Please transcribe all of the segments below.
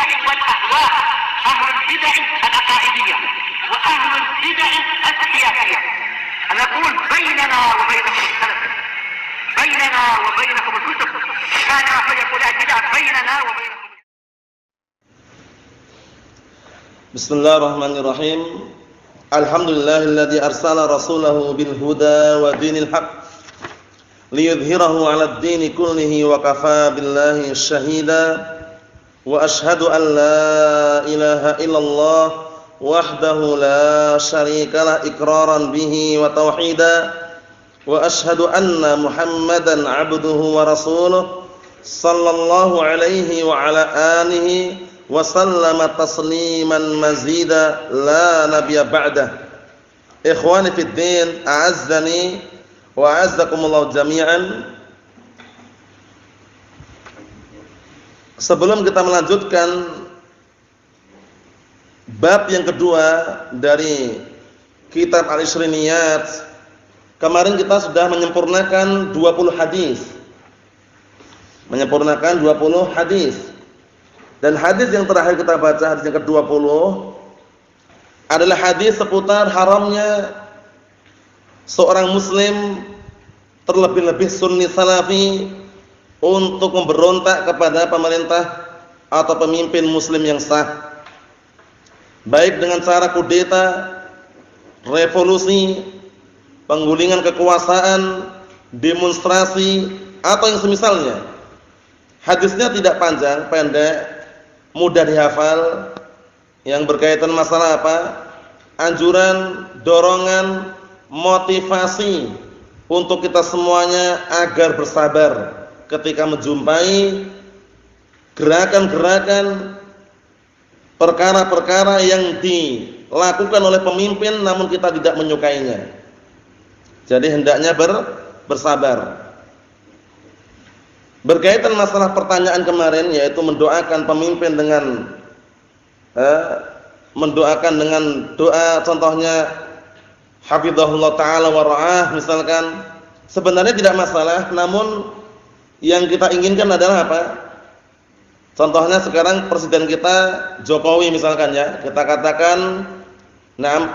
البدع والأهواء، أهل البدع العقائدية وأهل البدع السياسية. نقول بيننا وبينكم السلف، بيننا وبينكم الكتب، كان فيقول البدع بيننا وبينكم. بسم الله الرحمن الرحيم. الحمد لله الذي أرسل رسوله بالهدى ودين الحق ليظهره على الدين كله وكفى بالله شهيدا وأشهد أن لا إله إلا الله وحده لا شريك له إقرارا به وتوحيدا وأشهد أن محمدا عبده ورسوله صلى الله عليه وعلى آله وسلم تسليما مزيدا لا نبي بعده. Ikhwani fid din, a'azzani wa a'azzakumullah jami'an. Sebelum kita melanjutkan bab yang kedua dari kitab Al-Ishriniyat, kemarin kita sudah menyempurnakan 20 hadis. Menyempurnakan 20 hadis. Dan hadis yang terakhir kita baca, hadis yang ke-20 adalah hadis seputar haramnya seorang muslim, terlebih-lebih sunni salafi, untuk memberontak kepada pemerintah atau pemimpin muslim yang sah, baik dengan cara kudeta, revolusi, penggulingan kekuasaan, demonstrasi, atau yang semisalnya. Hadisnya tidak panjang, pendek, mudah dihafal, yang berkaitan masalah apa? Anjuran, dorongan, motivasi untuk kita semuanya agar bersabar ketika menjumpai gerakan-gerakan, perkara-perkara yang dilakukan oleh pemimpin namun kita tidak menyukainya. Jadi hendaknya bersabar. Berkaitan masalah pertanyaan kemarin, yaitu mendoakan pemimpin dengan mendoakan dengan doa, contohnya hafizahullah ta'ala wa ra'ah misalkan, sebenarnya tidak masalah, namun yang kita inginkan adalah apa? Contohnya sekarang presiden kita Jokowi misalkan, ya, kita katakan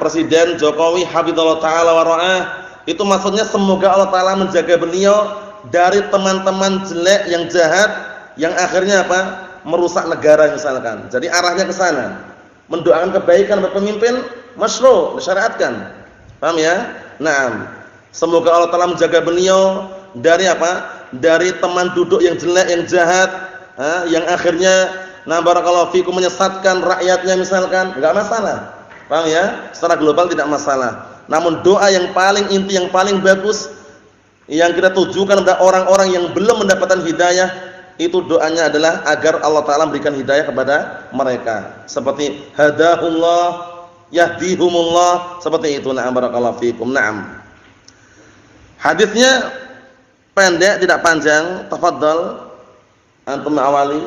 Presiden Jokowi hafizahullah ta'ala wa ra'ah, itu maksudnya semoga Allah ta'ala menjaga beliau dari teman-teman jelek yang jahat yang akhirnya apa? Merusak negara misalkan. Jadi arahnya ke sana. Mendoakan kebaikan bagi pemimpin masyru', disyariatkan. Paham ya? Naam. Semoga Allah Taala menjaga beliau dari apa? Dari teman duduk yang jelek, yang jahat, yang akhirnya barakallahu fikum menyesatkan rakyatnya misalkan, enggak masalah. Paham ya? Secara global tidak masalah. Namun doa yang paling inti, yang paling bagus yang kita tujukan kepada orang-orang yang belum mendapatkan hidayah, itu doanya adalah agar Allah Ta'ala memberikan hidayah kepada mereka. Seperti hadahullah, yahdihumullah, seperti itu. Na'am barakallahu fikum. Na'am. Hadisnya pendek, tidak panjang. Tafadhal antum awali.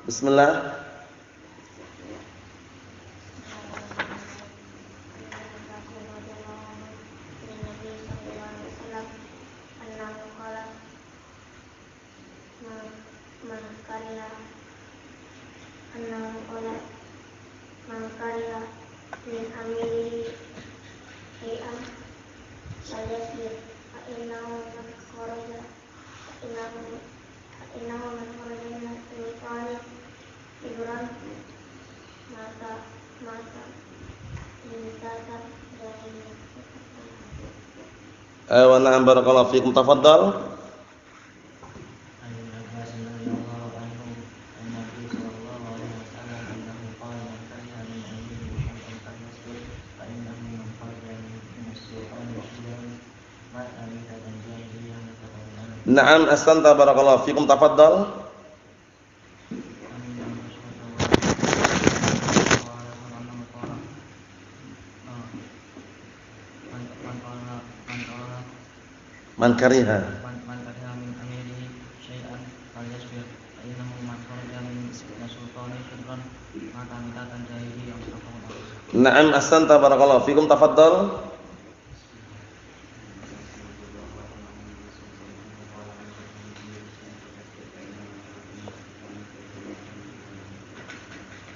Bismillah. Wa na'am barakallahu fikum. Tafadhal. Na'am, ahsanta barakallahu fikum. Tafadhal. Man kariha min amirihi syai'an falyasbir fa innahu man kharaja min sultani syukran maka mitatan jahili yang saqaw. Na'am, ahsanta barakallahu fikum. Tafadhal.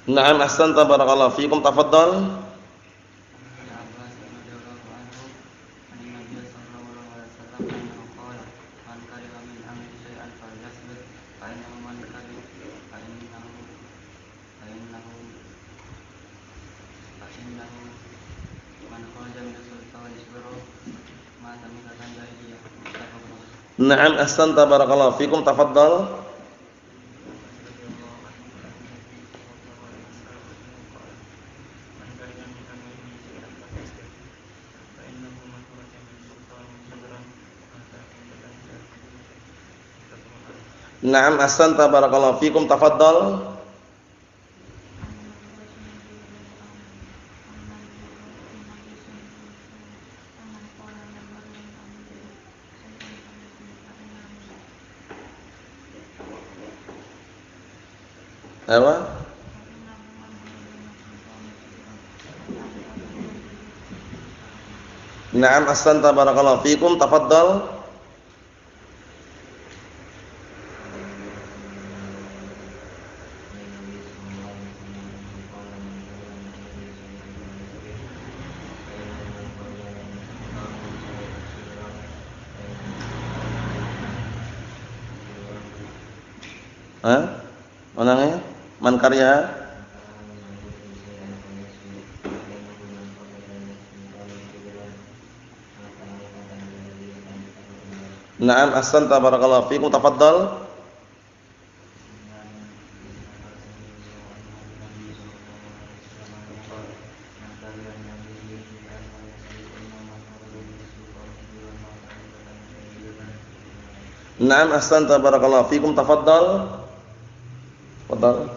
Na'am, ahsanta barakallahu fikum. Tafadhal. Na'am, ahsanta barakallahu fikum. Tafadhal. Na'am, ahsanta barakallahu fikum. Tafadhal. Apa? Na'am, ahsanta barakallahu fikum. Tafadhal. Manangnya? Man karya? Na'am, ahsanta barakallahu fikum. Tafadhal. Na'am, ahsanta barakallahu fikum. Tafadhal. Tafadhal.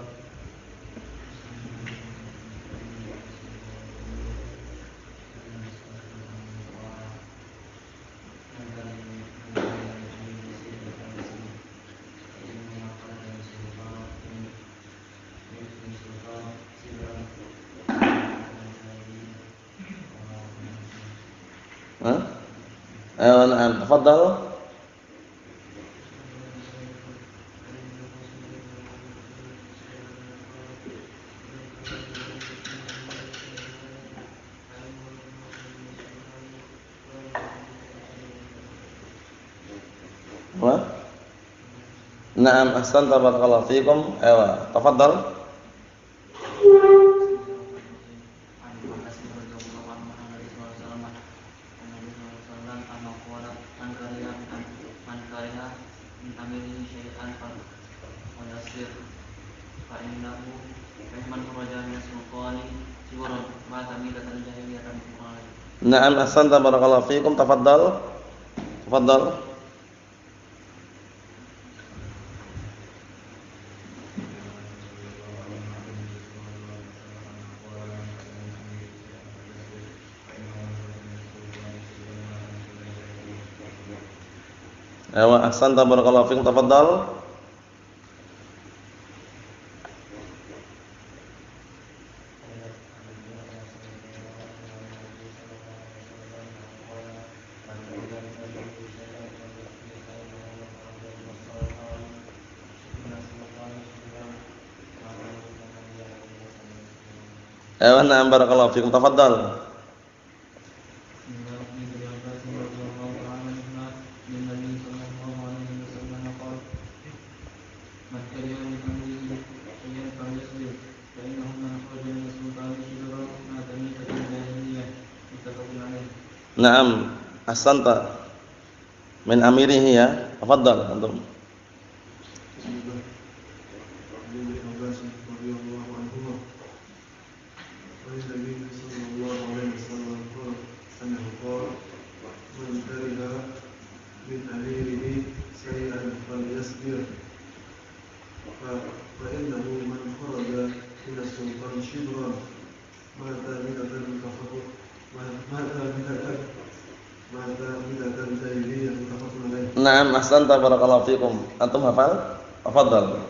Na'am, tafadhal. Na'am, ahsanta barakallahu fikum. Tafadhal. Na'am, ahsanta barakallahu fikum. Tafadhal. Tafadhal. Ahsanta barakallahu fikum. Tafadhal. Na'am, barakallahu fikum. Tafadhal. Na'am, ahsanta. Min amirihi ya. Tafadhal antum. Na'am, ahsanta barakallahu fikum. Antum hafal? Tafadhal.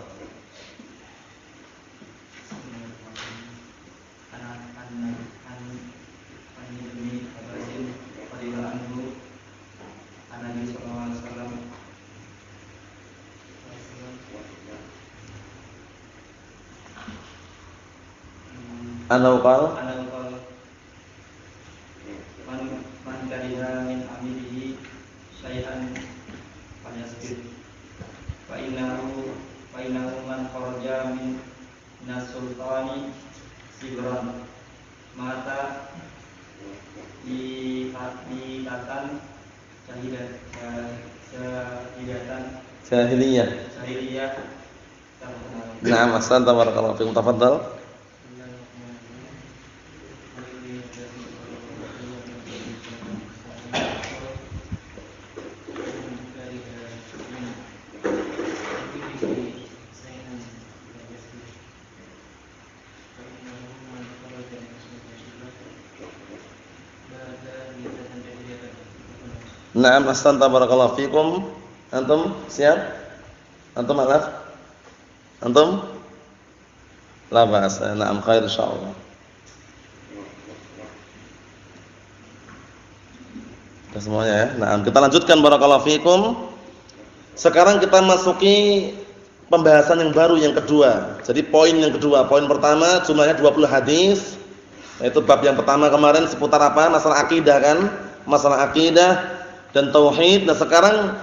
Anau qal man kariha min amilihi syai'an falyasbir fa innahu man kharaja min nasultani sibran mata di katan jahiliyah. Naam, ahsanta barakallahu fiikum. Tafadhal. Naam, ahsanta barakallahu fiikum. Antum siap? Antum alaf? Antum? La ba'as. Naam, khair insyaallah. Sudah semuanya ya. Naam, kita lanjutkan barakallahu fiikum. Sekarang kita masuki pembahasan yang baru yang kedua. Jadi poin yang kedua, poin pertama jumlahnya 20 hadis. Itu bab yang pertama kemarin seputar apa? Masalah akidah kan? Masalah akidah dan tauhid. Nah, sekarang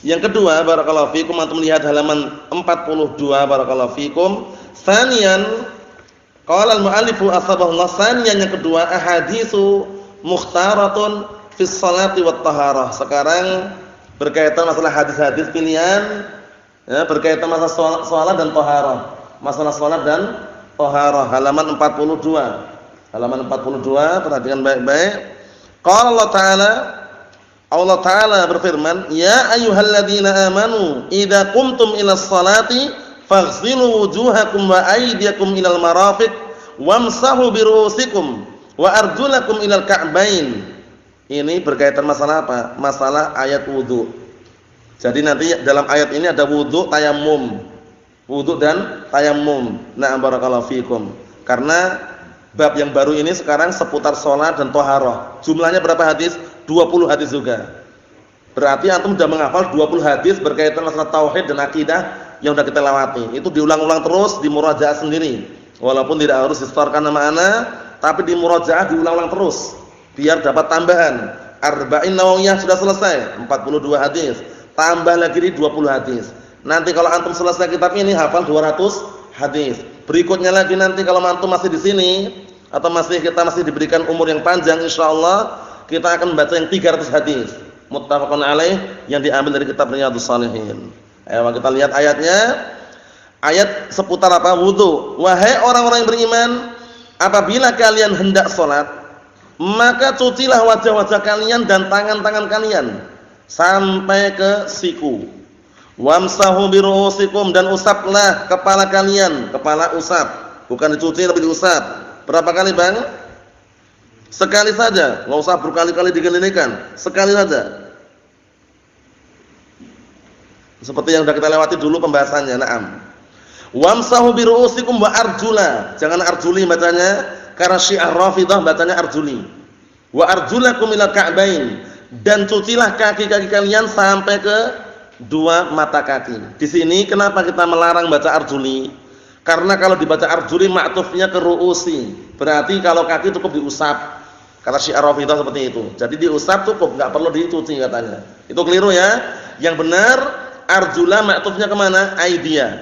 yang kedua barakallahu fikum, antum lihat halaman 42 barakallahu fikum. Tsaniyan qala al-mu'allifu asbahullah, tsaniyan yang kedua ahaditsu mukhtaratun fi sholati wat taharah. Sekarang berkaitan masalah hadis-hadis pilihan ya, berkaitan masalah salat dan taharah. Masalah salat dan taharah halaman 42. Halaman 42, perhatikan baik-baik. Qala Allah Ta'ala berfirman, "Ya ayyuhalladzina amanu, idza qumtum ilas salati faghsilu wujuhakum wa aydiyakum ilal marafiq wamsahu biru'usikum wa arjulakum ilal ka'bain." Ini berkaitan masalah apa? Masalah ayat wudu. Jadi nanti dalam ayat ini ada wudu, tayammum. Wudu dan tayammum. Na'am barakallahu fikum. Karena bab yang baru ini sekarang seputar salat dan taharah. Jumlahnya berapa hadis? 20 hadis juga. Berarti antum sudah menghafal 20 hadis berkaitan masalah tauhid dan akidah yang sudah kita lewati. Itu diulang-ulang terus, di murajaah sendiri. Walaupun tidak harus distorkan nama-ana, tapi di murajaah diulang-ulang terus biar dapat tambahan. Arba'in Nawawiyah sudah selesai, 42 hadis. Tambah lagi di 20 hadis. Nanti kalau antum selesai kitab ini hafal 200 hadis. Berikutnya lagi nanti kalau antum masih di sini atau kita masih diberikan umur yang panjang, insyaallah kita akan membaca yang 300 hadis muttafaqun alaih yang diambil dari kitab Riyadhus Shalihin. Ayo kita lihat ayatnya. Ayat seputar apa? Wudu. Wahai orang-orang yang beriman, apabila kalian hendak salat, maka cucilah wajah-wajah kalian dan tangan-tangan kalian sampai ke siku. Wamsahu biru'usikum, dan usaplah kepala kalian. Kepala usap, bukan dicuci tapi diusap. Berapa kali, Bang? Sekali saja, enggak usah berkali-kali digelinikan, sekali saja. Seperti yang sudah kita lewati dulu pembahasannya. Naam. Wamsahu biru'usikum wa arjula. Jangan arjuli bacanya, karena Syiah Rafidhah bacanya arjuli. Wa arjulakum ilal ka'bain, dan cucilah kaki-kaki kalian sampai ke dua mata kaki. Di sini kenapa kita melarang baca arjuli? Karena kalau dibaca arjuli ma'tufnya ke ru'usi. Berarti kalau kaki cukup diusap. Kata Syiah Rafidhah seperti itu. Jadi diusap cukup, enggak perlu dicuci katanya. Itu keliru ya. Yang benar arjula ma'tufnya ke mana? Aidia.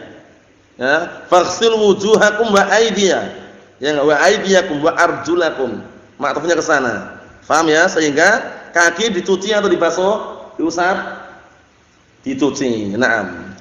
Ya, faghsil wujuhakum wa aidia. Ya, wa aidiyakum wa arjulakum. Ma'tufnya ke sana. Paham ya? Sehingga kaki dicuci atau dibasuh, diusap, dicuci. Naam.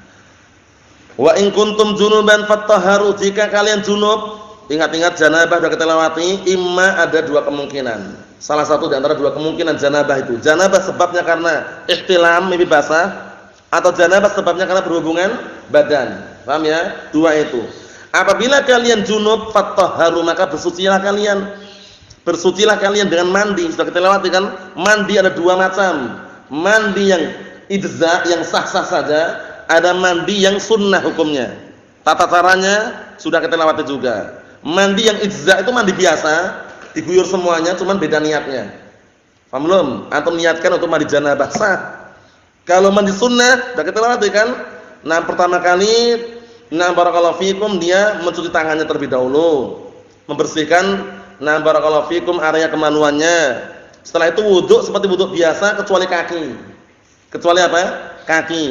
Wa in kuntum junuban fattahharu, jika kalian junub, ingat-ingat janabah sudah kita lewati, imma ada dua kemungkinan. Salah satu di antara dua kemungkinan janabah itu. Janabah sebabnya karena ihtilam, mimpi basah, atau janabah sebabnya karena berhubungan badan. Paham ya? Dua itu. Apabila kalian junub fattahharu, maka bersucilah kalian. Bersucilah kalian dengan mandi. Sudah kita lewati kan? Mandi ada dua macam. Mandi yang ijza, yang sah-sah saja, ada mandi yang sunnah hukumnya. Tata caranya sudah kita lewati juga. Mandi yang ijza itu mandi biasa, diguyur semuanya, cuman beda niatnya. Paham belum? Antum niatkan untuk mandi janabah, sah. Kalau mandi sunnah, sudah kita lewati kan? Nah, pertama kali, nah barakallahu fikum, dia mencuci tangannya terlebih dahulu. membersihkan barakallahu fikum area kemaluannya. Setelah itu wudu seperti wudu biasa kecuali kaki. Kecuali apa? Kaki.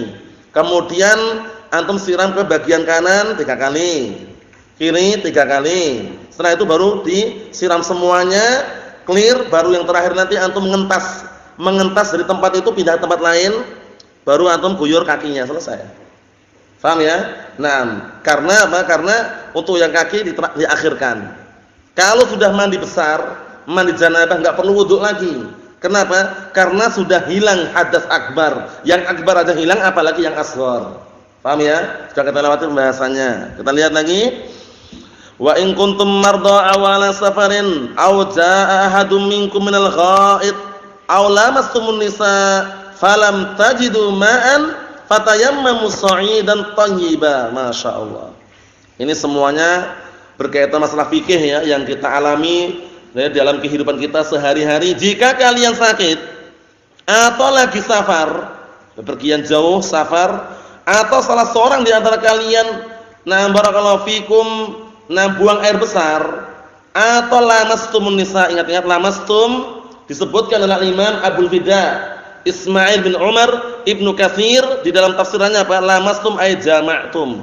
Kemudian antum siram ke bagian kanan 3 kali, kiri 3 kali. Setelah itu baru disiram semuanya, clear, baru yang terakhir nanti antum mengentas dari tempat itu pindah ke tempat lain, baru antum guyur kakinya, selesai. Paham ya? Nah, karena apa? Karena untuk yang kaki diakhirkan. Kalau sudah mandi besar, mandi janabah enggak perlu wudu lagi. Kenapa? Karena sudah hilang hadas akbar. Yang akbar aja hilang, apalagi yang asghar. Paham ya? Sudah kita lewati pembahasannya. Kita lihat lagi. Wa in kuntum marda awala safarin aw jaa ahadum minkum minal ghaid aw lamastumun nisa falam tajidu ma'an fatayammamu sha'idan thayyiba. Masyaallah. Ini semuanya berkaitan masalah fikih ya yang kita alami dalam kehidupan kita sehari-hari. Jika kalian sakit atau lagi safar, bepergian jauh safar, atau salah seorang di antara kalian barakallahu fikum buang air besar, atau lamastumun nisa. Ingat-ingat lamastum disebutkan oleh Imam Abdul Fida Ismail bin Umar Ibnu Katsir di dalam tafsirannya apa? Lamastum ay jama'tum.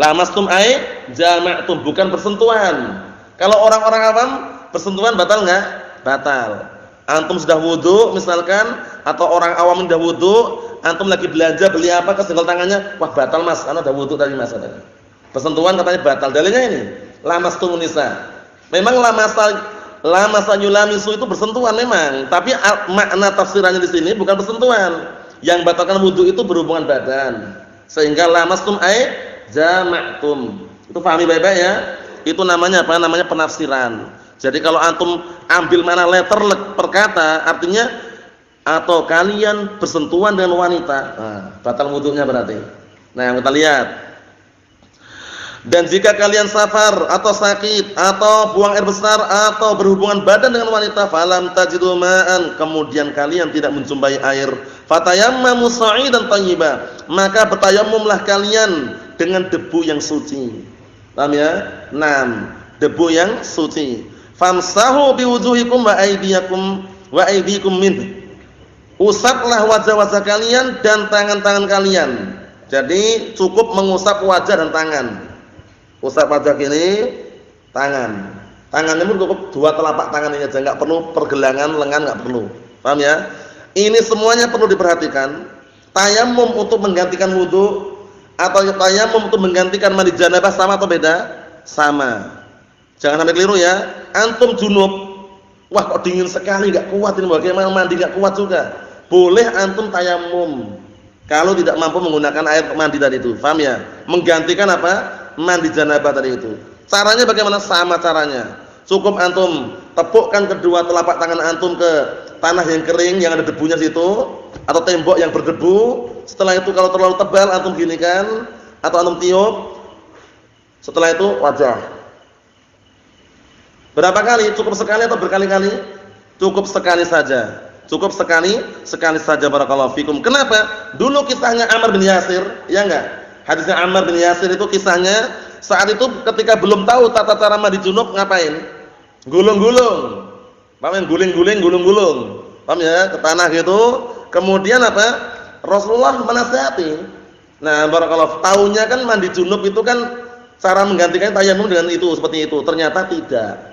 Lamastum ay jama'tum, bukan persentuhan. Kalau orang-orang awam persentuhan batal enggak? Batal. Antum sudah wudu misalkan, atau orang awam sudah wudu, antum lagi belanja beli apa kesenggol tangannya, wah batal Mas, ana udah wudu tadi Mas. Persentuhan katanya batal. Dalilnya ini, lamastumun nisa. Memang lamasa yulamisu itu bersentuhan memang, tapi makna tafsirannya di sini bukan bersentuhan. Yang batalkan wudu itu berhubungan badan. Sehingga lamastum ay jama'tum. Itu pahami baik-baik ya. Itu namanya apa? Namanya penafsiran. Jadi kalau antum ambil mana letter perkata, artinya atau kalian bersentuhan dengan wanita, batal wudunya berarti. Nah, yang kita lihat. Dan jika kalian safar atau sakit atau buang air besar atau berhubungan badan dengan wanita, falam tajidu ma'an, kemudian kalian tidak menjumpai air, fatayammamu sha'idan thayyiba, maka bertayamumlah kalian dengan debu yang suci. Paham ya? 6. Debu yang suci. Famsahu biwujuhikum wa aydikum min. Usaplah wajah-wajah kalian dan tangan-tangan kalian. Jadi cukup mengusap wajah dan tangan. Usap wajah kiri, tangan. Tangannya pun cukup 2 telapak tangan ini aja, enggak perlu pergelangan lengan, enggak perlu. Paham ya? Ini semuanya perlu diperhatikan. Tayamum untuk menggantikan wudu atau tayamum untuk menggantikan mandi janabah sama atau beda? Sama. Jangan sampai keliru ya. Antum junub, wah kok dingin sekali, enggak kuat ini, bagaimana mandi enggak kuat juga. Boleh antum tayamum kalau tidak mampu menggunakan air mandi tadi itu. Paham ya? Menggantikan apa? Mandi janabah tadi itu. Caranya bagaimana? Sama caranya. Cukup antum tepukkan kedua telapak tangan antum ke tanah yang kering yang ada debunya situ, atau tembok yang berdebu. Setelah itu kalau terlalu tebal antum ginikan atau antum tiup. Setelah itu wajah. Berapa kali? Cukup sekali atau berkali-kali? Cukup sekali saja. Cukup sekali saja, barakallahu fikum. Kenapa? Dulu kisahnya Ammar bin Yasir, ya enggak? Hadisnya Ammar bin Yasir itu kisahnya saat itu ketika belum tahu tata cara mandi junub ngapain? Gulung-gulung. Paham ya? Guling-guling, gulung-gulung. Paham ya? Ke tanah gitu. Kemudian apa? Rasulullah menasihati. Nah, barakallahu, taunya kan mandi junub itu kan cara menggantikan tayamum dengan itu, seperti itu. Ternyata tidak.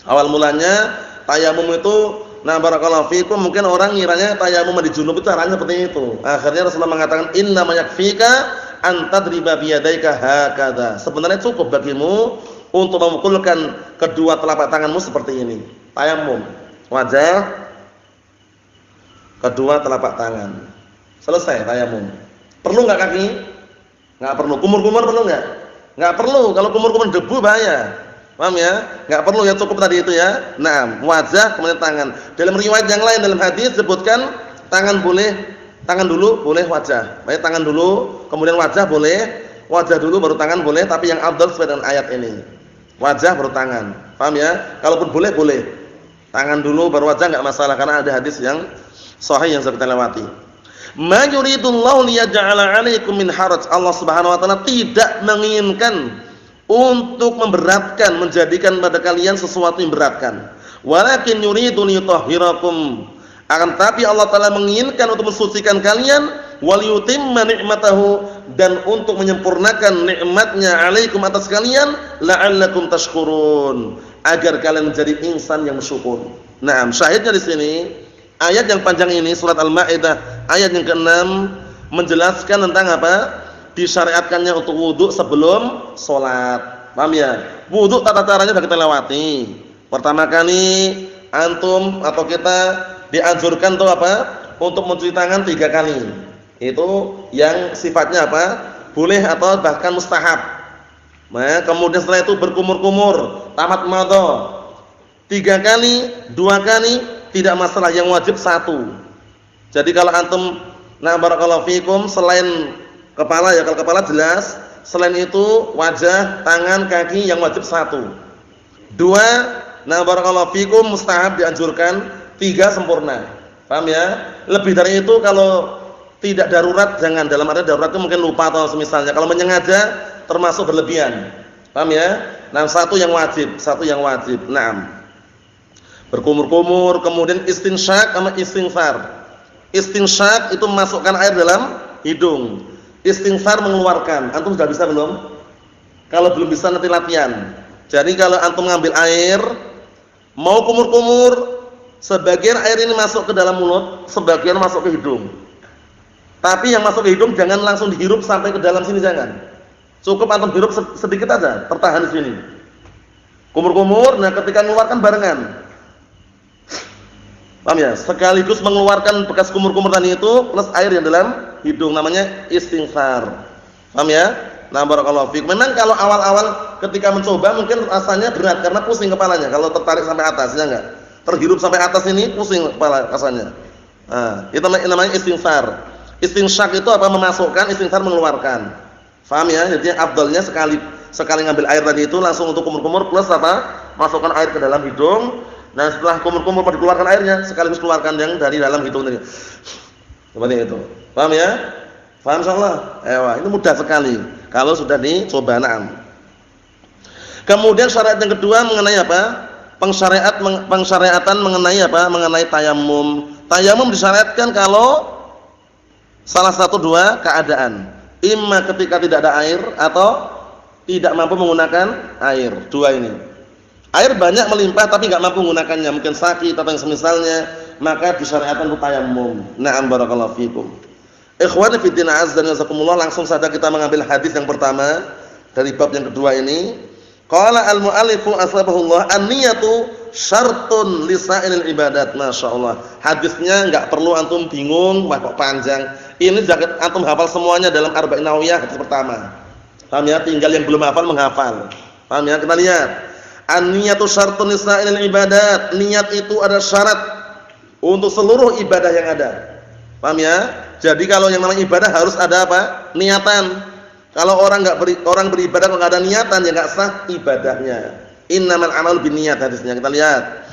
Awal mulanya tayamum itu, nah barakallahu fikum, mungkin orang ngiranya tayamum mandi junub itu caranya seperti itu. Akhirnya Rasulullah mengatakan inna ma yakfika an tadriba bi yadayka hakadha. Sebenarnya cukup bagimu untuk memukulkan kedua telapak tanganmu seperti ini. Tayamum. Wajah, kedua telapak tangan. Selesai tayamum. Perlu enggak kaki? Enggak perlu. Kumur-kumur perlu enggak? Enggak perlu. Kalau kumur-kumur debu bahaya. Paham ya? Enggak perlu ya, cukup tadi itu ya. Nah, wajah kemudian tangan. Dalam riwayat yang lain dalam hadis disebutkan tangan dulu boleh wajah. Baik, tangan dulu, kemudian wajah boleh, wajah dulu baru tangan boleh, tapi yang afdal sesuai dengan ayat ini. Wajah baru tangan. Paham ya? Kalaupun boleh. Tangan dulu baru wajah enggak masalah karena ada hadis yang sahih yang sudah kita lewati. Ma yuridullahu liyaj'ala 'alaikum min haraj. Allah Subhanahu wa taala tidak menginginkan untuk memberatkan, menjadikan pada kalian sesuatu yang beratkan. Walakin yuridu liyutahhirakum. Akan tapi Allah Ta'ala menginginkan untuk mensucikan kalian, wal yutimma ni'matahu, dan untuk menyempurnakan nikmatnya alaikum atas kalian, la'allakum tashkurun, agar kalian menjadi insan yang bersyukur. Nah, syahidnya di sini ayat yang panjang ini, surat Al-Maidah ayat yang ke-6, menjelaskan tentang apa? Disyariatkannya untuk wudu sebelum sholat. Paham ya? Wudu tata caranya sudah kita lewati. Pertama kali antum atau kita dianjurkan tuh apa? Untuk mencuci tangan 3 kali. Itu yang sifatnya apa? Boleh atau bahkan mustahab. Nah, kemudian setelah itu berkumur-kumur, tamat madha. 3 kali, 2 kali tidak masalah, yang wajib 1. Jadi kalau antum, nah barakallahu fikum, selain kepala ya, kalau kepala jelas, selain itu wajah, tangan, kaki yang wajib 1. 2, nah barakallahu fikum, mustahab dianjurkan. 3 sempurna. Paham ya? Lebih dari itu kalau tidak darurat jangan, dalam arti darurat itu mungkin lupa atau semisalnya. Kalau menyengaja termasuk berlebihan. Paham ya? Nah, 1 yang wajib, 1 yang wajib. Naam. Berkumur-kumur, kemudian istinsyak sama istighfar. Istinsyak itu memasukkan air dalam hidung. Istighfar mengeluarkan. Antum sudah bisa belum? Kalau belum bisa nanti latihan. Jadi kalau antum ngambil air, mau kumur-kumur, sebagian air ini masuk ke dalam mulut, sebagian masuk ke hidung. Tapi yang masuk ke hidung jangan langsung dihirup sampai ke dalam sini, jangan. Cukup antum hirup sedikit aja, tertahan di sini. Kumur-kumur, nah ketika mengeluarkan barengan. Paham ya? Sekaligus mengeluarkan bekas kumur-kumur tadi itu plus air yang dalam hidung, namanya istighfar. Paham ya? Nah, barakallahu fiik. Memang kalau awal-awal ketika mencoba mungkin rasanya berat karena pusing kepalanya kalau tertarik sampai atas, ya enggak? Terhirup sampai atas ini pusing kepala rasanya. Nah, itu namanya istighfar. Istinsyak itu apa? Memasukkan, istighfar mengeluarkan. Paham ya? Jadi afdalnya sekali ngambil air tadi itu langsung untuk kumur-kumur plus apa? Masukkan air ke dalam hidung. Nah, setelah kumur-kumur pada keluarkan airnya, sekaligus keluarkan yang dari dalam hidung tadi. Seperti itu. Paham ya? Paham insyaallah? Ini mudah sekali kalau sudah dicoba. Naam. Kemudian syarat yang kedua mengenai apa? Pengsyariatan mengenai apa? Mengenai tayamum. Tayamum disyariatkan kalau salah satu 2 keadaan. Imma ketika tidak ada air atau tidak mampu menggunakan air. 2 ini. Air banyak melimpah tapi enggak mampu menggunakannya, mungkin sakit atau yang semisalnya, maka disyariatkan untuk tayamum. Na'am barakallahu fikum. Ikhwani fi din azza wa jazakumullah, langsung saja kita mengambil hadis yang pertama dari bab yang kedua ini. Qala al-mu'allifu asbahullah an-niyatu syartun li sa'ilil ibadat. Masyaallah. Hadisnya enggak perlu antum bingung, wah kok panjang. Ini sudah antum hafal semuanya dalam Arba'in Nawawiyah hadis pertama. Paham ya? Tinggal yang belum hafal menghafal. Paham ya? Kita lihat. An-niyatu syartun li sa'ilil ibadat. Niat itu ada syarat untuk seluruh ibadah yang ada. Paham ya? Jadi kalau yang namanya ibadah harus ada apa? Niatan. Kalau orang beribadah enggak ada niatan, ya enggak sah ibadahnya. Innamal a'malu binniyat, hadisnya kita lihat.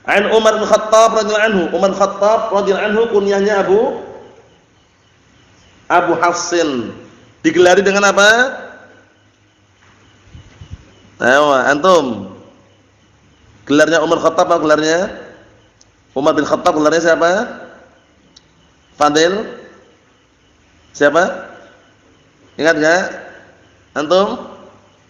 An Umar bin Khattab radhiyallahu anhu. Umar bin Khattab radhiyallahu anhu kunyahnya Abu Hafsin. Digelari dengan apa? Ayo antum. Gelarnya Umar Khattab apa gelarnya? Umar bin Khattab gelarnya siapa? Fadil? Siapa? Ingat enggak? Antum?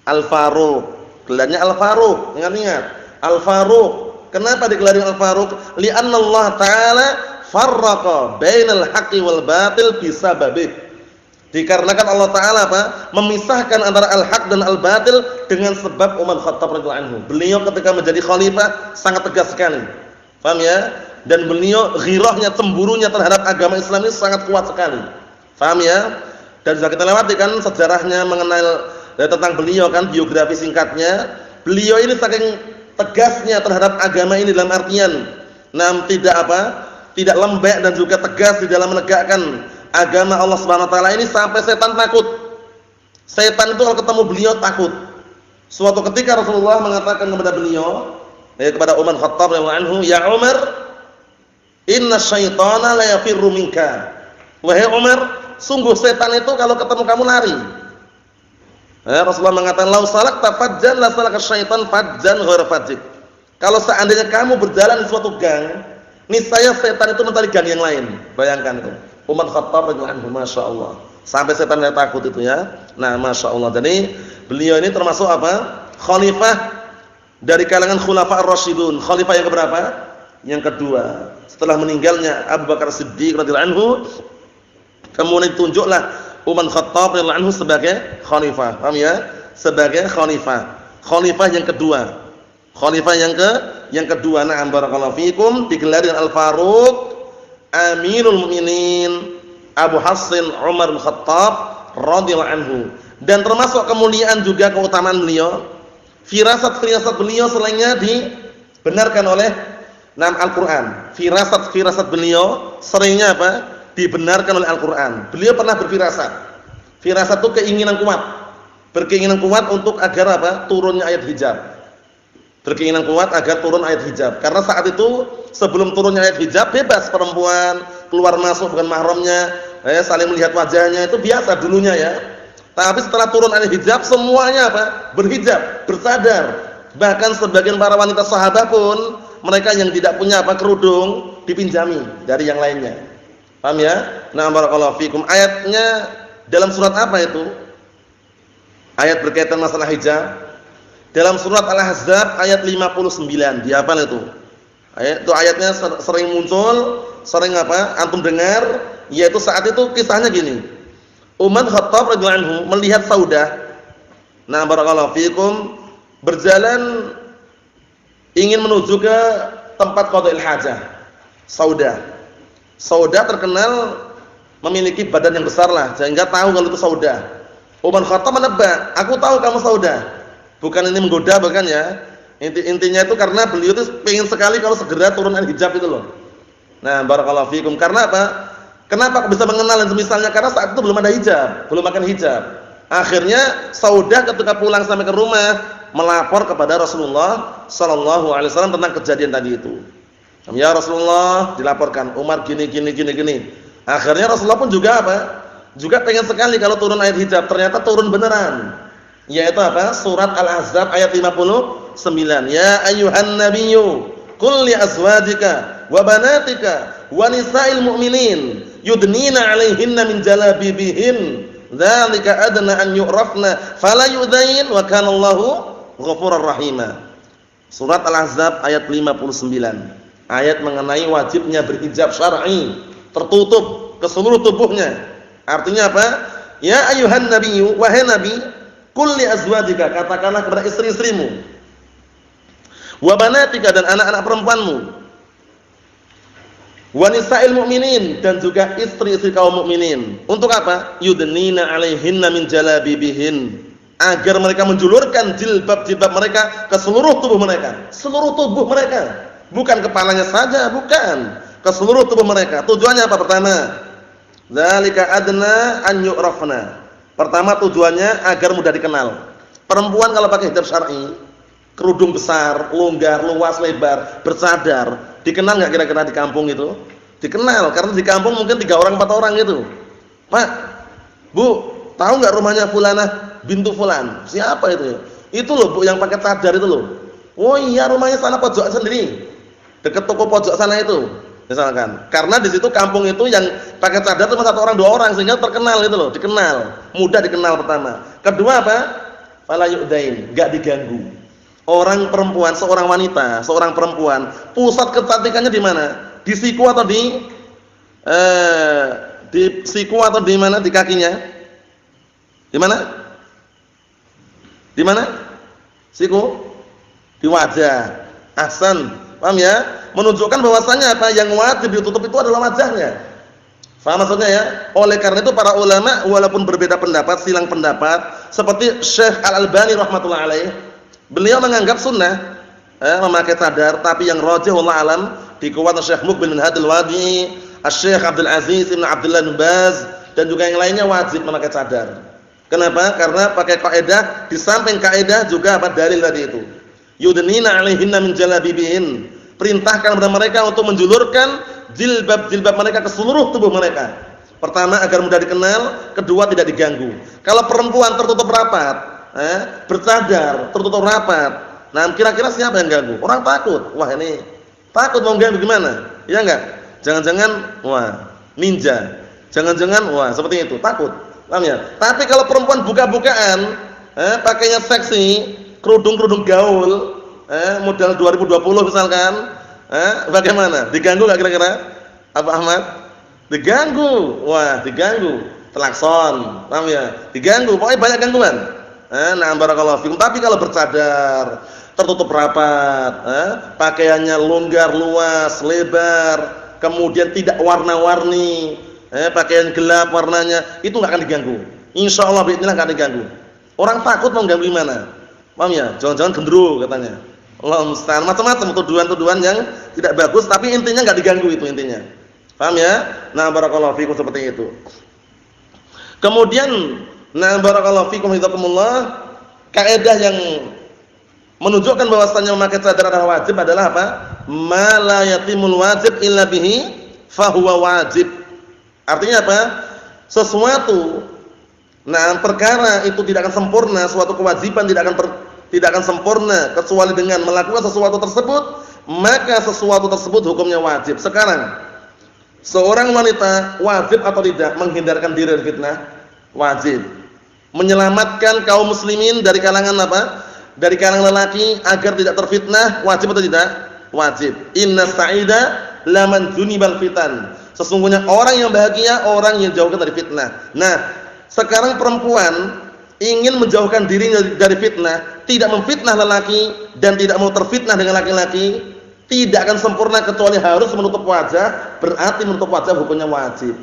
Al-Faruq. Gelarnya Al-Faruq. Ingat-ingat. Al-Faruq. Kenapa digelari Al-Faruq? Li'anna Allah Ta'ala farraqa bainal haqqi wal batil bisababih. Dikarenakan Allah Ta'ala apa? Memisahkan antara al-haq dan al-batil dengan sebab Umar Khattab radhiyallahu anhu. Beliau ketika menjadi khalifah sangat tegas sekali. Paham ya? Dan beliau ghirahnya, cemburunya terhadap agama Islam ini sangat kuat sekali. Paham ya? Dan sudah kita lewati kan sejarahnya mengenal tentang beliau kan, biografi singkatnya. Beliau ini saking tegasnya terhadap agama ini dalam artian tidak lembek dan juga tegas di dalam menegakkan agama Allah Subhanahu wa taala ini sampai setan takut. Setan itu kalau ketemu beliau takut. Suatu ketika Rasulullah mengatakan kepada beliau, kepada Umar Khattab radhiyallahu anhu, "Ya Umar, inna syaitana la yafirru minka." Wahai Umar, sungguh setan itu kalau ketemu kamu lari. Rasulullah mengatakan, "Lau salakta fajjan la salaka syaitan fajjan ghairu fajjik." Kalau seandainya kamu berjalan di suatu gang, niscaya setan itu mencari gang yang lain. Bayangkan itu. Umar Khattab radhiyallahu anhu, masyaallah. Sampai setan takut itu ya. Nah, masyaallah. Jadi beliau ini termasuk apa? Khalifah dari kalangan khulafa ar-rasyidun. Khalifah yang keberapa? Yang kedua. Setelah meninggalnya Abu Bakar Siddiq radhiyallahu anhu, kemudian ditunjuklah Umar Khattab radhiyallahu anhu sebagai khalifah. Paham ya? Sebagai khalifah. Khalifah yang kedua. Khalifah yang kedua. Na'am barakallahu fikum, digelar dengan Al-Faruq Amirul Mukminin Abu Hafsin Umar bin Khattab radhiyallahu anhu. Dan termasuk kemuliaan juga keutamaan beliau, firasat-firasat beliau selainnya dibenarkan oleh Al-Qur'an. Firasat beliau seringnya apa? Dibenarkan oleh Al-Qur'an. Beliau pernah berfirasat. Firasat itu keinginan kuat. Berkeinginan kuat untuk agar apa? Turunnya ayat hijab. Berkeinginan kuat agar turun ayat hijab. Karena saat itu sebelum turunnya ayat hijab bebas perempuan keluar masuk bukan mahramnya, saling melihat wajahnya itu biasa dulunya ya. Tapi setelah turun ayat hijab semuanya apa? Berhijab, bersadar. Bahkan sebagian para wanita sahabat pun mereka yang tidak punya apa kerudung dipinjami dari yang lainnya. Paham ya? Nah, barakallahu fikum. Ayatnya dalam surat apa itu? Ayat berkaitan masalah hijab. Dalam surat Al-Ahzab ayat 59, dihafal itu. Itu ayatnya sering muncul, sering apa? Antum dengar, yaitu saat itu kisahnya gini. Umar Khattab radhiyallahu anhu melihat Saudah. Nah, barakallahu fikum, berjalan ingin menuju ke tempat qada'il hajah. Saudah terkenal memiliki badan yang besar lah, sehingga tahu kalau itu Saudah. Umar Khattab menebak, "Aku tahu kamu Saudah." Bukan ini menggoda bahkan ya. Intinya itu karena beliau itu pengen sekali kalau segera turun hijab itu loh. Nah, barakallahu fikum. Karena apa? Kenapa bisa mengenal dan semisalnya? Karena saat itu belum ada hijab, belum makan hijab. Akhirnya Saudah ketika pulang sampai ke rumah melapor kepada Rasulullah sallallahu alaihi wasallam tentang kejadian tadi itu. Ya Rasulullah, dilaporkan Umar gini. Akhirnya Rasulullah pun juga apa? Juga pengen sekali kalau turun ayat hijab. Ternyata turun beneran. Yaitu apa? Surat Al-Ahzab ayat 59. Ya ayyuhan nabiyyu qul li azwajika wa banatika wa nisa'il mu'minin yudnina 'alaihinna min jalabibihin dzalika adna an yu'rafna fala yu'dain wa kana Allahu ghafurur rahima. Surat Al-Ahzab ayat 59. Ayat mengenai wajibnya berhijab syar'i, tertutup ke seluruh tubuhnya. Artinya apa? Ya ayyuhan nabiyyu, wahai nabi, qul li azwajika, katakanlah kepada istri-istrimu, wa banatika, dan anak-anak perempuanmu, wa nisa'il mu'minin, dan juga istri-istri kaum mukminin. Untuk apa? Yudnina 'alaihinna min jalabibihin, agar mereka menjulurkan jilbab-jilbab mereka ke seluruh tubuh mereka. Seluruh tubuh mereka, bukan kepalanya saja, bukan, ke seluruh tubuh mereka. Tujuannya apa? Pertama, dzalika adna an yu'rafna. Pertama tujuannya agar mudah dikenal. Perempuan kalau pakai hijab syar'i, kerudung besar, longgar, luas, lebar, bersadar, dikenal enggak kira-kira di kampung itu? Dikenal, karena di kampung mungkin 3 orang 4 orang gitu. Pak, Bu, tahu enggak rumahnya fulanah bintu fulan? Siapa itu? Itu loh Bu yang pakai cadar itu loh. Oh iya, rumahnya sana pojok sendiri. Dekat toko pojok sana itu. Misalkan, karena di situ kampung itu yang pakai cadar cuma 1 orang 2 orang, sehingga terkenal itu loh, dikenal, mudah dikenal pertama. Kedua apa? Fala yu'dain, enggak diganggu. Orang perempuan, seorang wanita, seorang perempuan, pusat kecantikannya di mana? Di siku atau di siku atau di mana? Di kakinya? Di mana? Di mana? Siku? Di wajah. Ahsan. Paham ya? Menunjukkan bahwasanya apa yang wajib ditutup itu adalah wajahnya. Faham maksudnya ya? Oleh karena itu para ulama walaupun berbeda pendapat, silang pendapat, seperti Syekh Al-Albani rahmatullah alaih, beliau menganggap sunnah memakai cadar, tapi yang rajih wallahu alam dikuatkan Syekh Muqbil bin Hadil Wadi, Syekh Abdul Aziz bin Abdullah bin Baz, dan juga yang lainnya wajib memakai cadar. Kenapa? Karena pakai kaidah, di samping kaidah juga apa dalil tadi itu. Yudnina 'alaihinna min jalabibihin, perintahkan kepada mereka untuk menjulurkan jilbab-jilbab mereka ke seluruh tubuh mereka. Pertama agar mudah dikenal, kedua tidak diganggu. Kalau perempuan tertutup rapat, bercadar, tertutup rapat. Nah, kira-kira siapa yang ganggu? Orang takut. Wah, ini takut mau ganggu gimana? Iya enggak? Jangan-jangan wah, ninja. Jangan-jangan wah, seperti itu, takut. Paham ya? Tapi kalau perempuan buka-bukaan, pakainya seksi, kerudung-kerudung gaul, model 2020 misalkan, bagaimana? Diganggu enggak kira-kira? Abu Ahmad? Diganggu. Wah, diganggu. Telakson. Paham ya? Diganggu. Pokoknya banyak gangguan. Nah, barakallahu fikum. Tapi kalau bercadar, tertutup rapat, pakaiannya longgar, luas, lebar, kemudian tidak warna-warni, pakaian gelap warnanya, itu enggak akan diganggu. Insyaallah bismillah enggak diganggu. Orang takut mau ganggu gimana? Paham ya? Jangan-jangan gendro katanya. Allah musta'an. Macam-macam tuduhan-tuduhan yang tidak bagus, tapi intinya enggak diganggu itu intinya. Paham ya? Nah, barakallahu fikum seperti itu. Kemudian, nah barakallahu fikum hidakumullah, kaidah yang menunjukkan bahwasannya memakai cadar adalah wajib adalah apa? Ma la yatimul wajib illa bihi fahuwa wajib. Artinya apa? Sesuatu, nah perkara itu tidak akan sempurna, suatu kewajiban tidak akan sempurna kecuali dengan melakukan sesuatu tersebut, maka sesuatu tersebut hukumnya wajib. Sekarang seorang wanita wajib atau tidak menghindarkan diri dari fitnah? Wajib. Menyelamatkan kaum muslimin dari kalangan apa? Dari kalangan lelaki agar tidak terfitnah, wajib atau tidak? Wajib. Inna sa'ida laman junibal fitan. Sesungguhnya orang yang bahagia orang yang jauhkan dari fitnah. Nah, sekarang perempuan ingin menjauhkan dirinya dari fitnah, tidak memfitnah lelaki dan tidak mau terfitnah dengan laki-laki, tidak akan sempurna kecuali harus menutup wajah, berarti menutup wajah hukumnya wajib.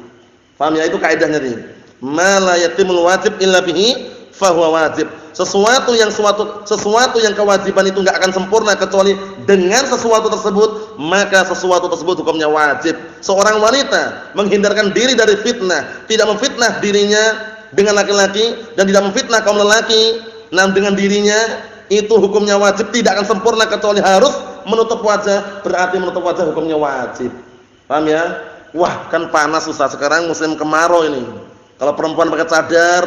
Paham ya? Itu kaidahnya nih. Ma la yatimul wajib illa bihi fahuwa wajib. Sesuatu yang kewajiban itu enggak akan sempurna kecuali dengan sesuatu tersebut, maka sesuatu tersebut hukumnya wajib. Seorang wanita menghindarkan diri dari fitnah, tidak memfitnah dirinya dengan laki-laki dan tidak memfitnah kaum lelaki dengan dirinya, itu hukumnya wajib, tidak akan sempurna kecuali harus menutup wajah, berarti menutup wajah hukumnya wajib. Paham ya? Wah, kan panas Ustaz sekarang musim kemarau ini. Kalau perempuan pakai cadar,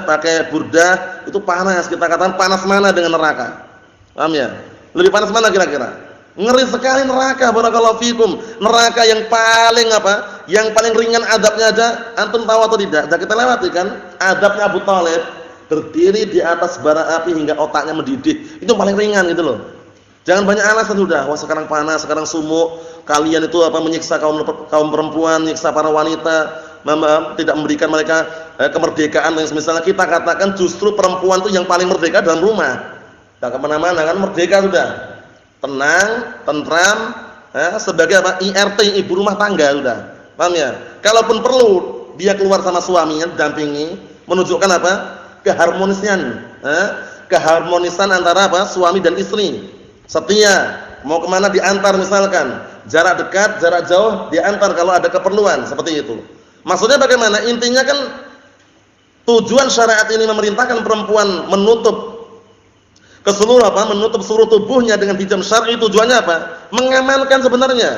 pakai burdah, itu panas. Kita katakan panas mana dengan neraka? Paham ya? Lebih panas mana kira-kira? Ngeri sekali neraka, barakallahu fikum. Neraka yang paling apa? Yang paling ringan adabnya aja, antum tahu atau tidak? Sudah kita lewati kan? Adabnya Abu Thalib, berdiri di atas bara api hingga otaknya mendidih. Itu paling ringan gitu loh. Jangan banyak alasan sudah. Wah, sekarang panas, sekarang sumuk. Kalian itu apa menyiksa kaum perempuan, menyiksa para wanita, tidak memberikan mereka kemerdekaan yang misalnya kita katakan justru perempuan itu yang paling merdeka dalam rumah. Enggak kemana-mana kan merdeka sudah. Tenang, tentram, sebagai apa? IRT, ibu rumah tangga sudah. Paham ya? Kalaupun perlu dia keluar sama suaminya dampingi, menunjukkan apa? Keharmonisan, keharmonisan antara apa? Suami dan istri. Setia, mau kemana diantar misalkan, jarak dekat, jarak jauh diantar kalau ada keperluan, seperti itu. Maksudnya bagaimana? Intinya kan tujuan syariat ini memerintahkan perempuan menutup menutup seluruh tubuhnya dengan hijab syar'i. Tujuannya apa? Mengamankan sebenarnya.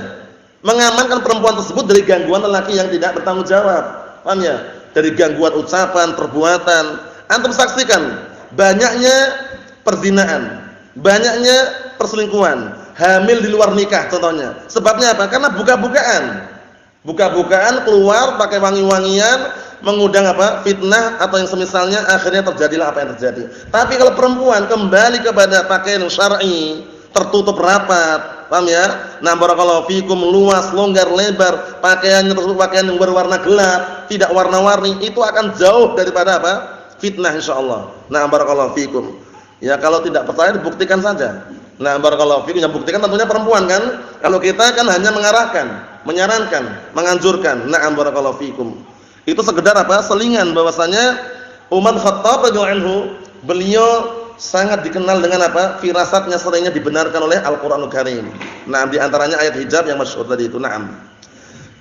Mengamankan perempuan tersebut dari gangguan lelaki yang tidak bertanggung jawab. Paham ya? Dari gangguan ucapan, perbuatan. Antum saksikan banyaknya perzinaan, banyaknya perselingkuhan, hamil di luar nikah contohnya. Sebabnya apa? Karena buka-bukaan. Buka-bukaan keluar pakai wangi-wangian, mengundang apa? Fitnah atau yang semisalnya, akhirnya terjadilah apa yang terjadi. Tapi kalau perempuan kembali kepada pakaian syar'i, tertutup rapat, paham ya? Nah, barakallahu fikum, luas, longgar, lebar, pakaiannya tersebut pakaian yang berwarna gelap, tidak warna-warni, itu akan jauh daripada apa? Fitnah insyaallah. Nah, barakallahu fikum. Ya, kalau tidak percaya dibuktikan saja. Nah, barakallahu fikum, yang buktikan tentunya perempuan kan? Kalau kita kan hanya mengarahkan, menyarankan, menganjurkan. Na'am barakallahu fikum. Itu sekedar apa? Selingan bahwasanya Umar Khattab radhiyallahu anhu, beliau sangat dikenal dengan apa? Firasatnya seringnya dibenarkan oleh Al-Qur'anul Karim. Nah, di antaranya ayat hijab yang masyhur tadi itu. Na'am.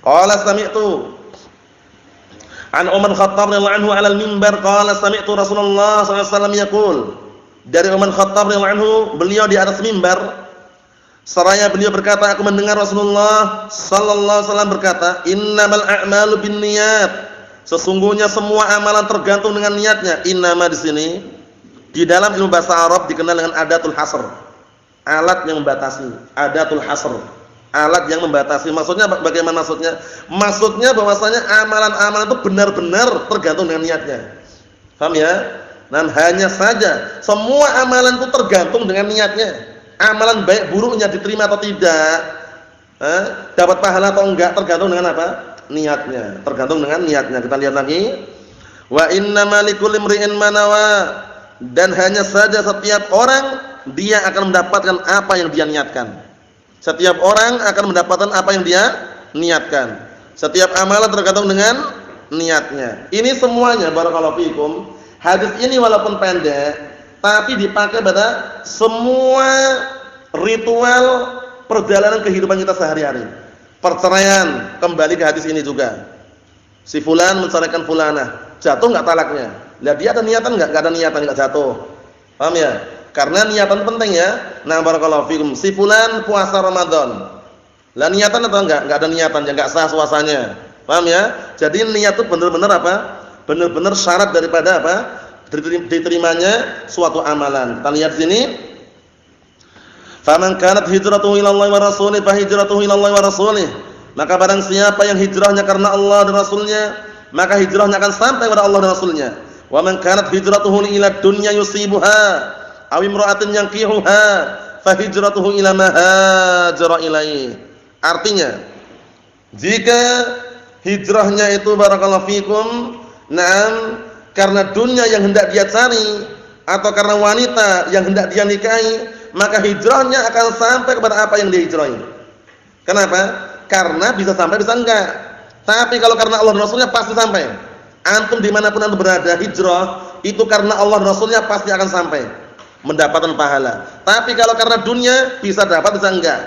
Qala sami'tu an Umar Khattab radhiyallahu anhu 'alal mimbar qala sami'tu Rasulullah sallallahu alaihi wasallam yaqul. Dari Umar Khattab radhiyallahu anhu, beliau di atas mimbar Seraya beliau berkata, aku mendengar Rasulullah sallallahu alaihi wasallam berkata, "Innamal a'malu binniyat." Sesungguhnya semua amalan tergantung dengan niatnya. Innama di sini di dalam ilmu bahasa Arab dikenal dengan adatul hasr. Alat yang membatasi, adatul hasr. Alat yang membatasi. Maksudnya bagaimana maksudnya? Maksudnya bahwasanya amalan-amalan itu benar-benar tergantung dengan niatnya. Paham ya? Dan hanya saja semua amalan itu tergantung dengan niatnya. Amalan baik buruknya diterima atau tidak, dapat pahala atau enggak tergantung dengan apa? Niatnya. Tergantung dengan niatnya. Kita lihat lagi. Wa innamal likulli imri'in ma nawa. Dan hanya saja setiap orang dia akan mendapatkan apa yang dia niatkan. Setiap orang akan mendapatkan apa yang dia niatkan. Setiap amalan tergantung dengan niatnya. Ini semuanya barakallahu fikum. Hadis ini walaupun pendek tapi dipakai pada semua ritual perjalanan kehidupan kita sehari-hari. Perceraian, kembali ke hadis ini juga. Si fulan menceraikan fulanah, jatuh enggak talaknya? Lah dia ada niatan enggak? Enggak ada niatan, enggak jatuh. Paham ya? Karena niatan penting ya. Nah, barakallahu fikum. Si fulan puasa Ramadan. Lah niatan atau enggak? Enggak ada niatan, ya enggak sah puasanya. Paham ya? Jadi niat itu benar-benar apa? Benar-benar syarat daripada apa? Diterimanya suatu amalan. Kita lihat sini. Faman kanat hijratuhu ila Allah wa rasulih fa hijratuhu ila Allah wa rasulih. Maka barang siapa yang hijrahnya karena Allah dan Rasulnya, maka hijrahnya akan sampai kepada Allah dan Rasulnya. Wa man kanat hijratuhu ila dunya yusibuha aw imra'atin yankihuha fa hijratuhu ila ma hajara ilaihi. Artinya, jika hijrahnya itu barakallahu fikum, na'am, karena dunia yang hendak dia cari atau karena wanita yang hendak dia nikahi, maka hijrahnya akan sampai kepada apa yang dia hijrahi. Kenapa? Karena bisa sampai bisa enggak. Tapi kalau karena Allah dan Rasulnya pasti sampai. Antum dimanapun antum berada, hijrah itu karena Allah dan Rasulnya pasti akan sampai mendapatkan pahala. Tapi kalau karena dunia bisa dapat bisa enggak.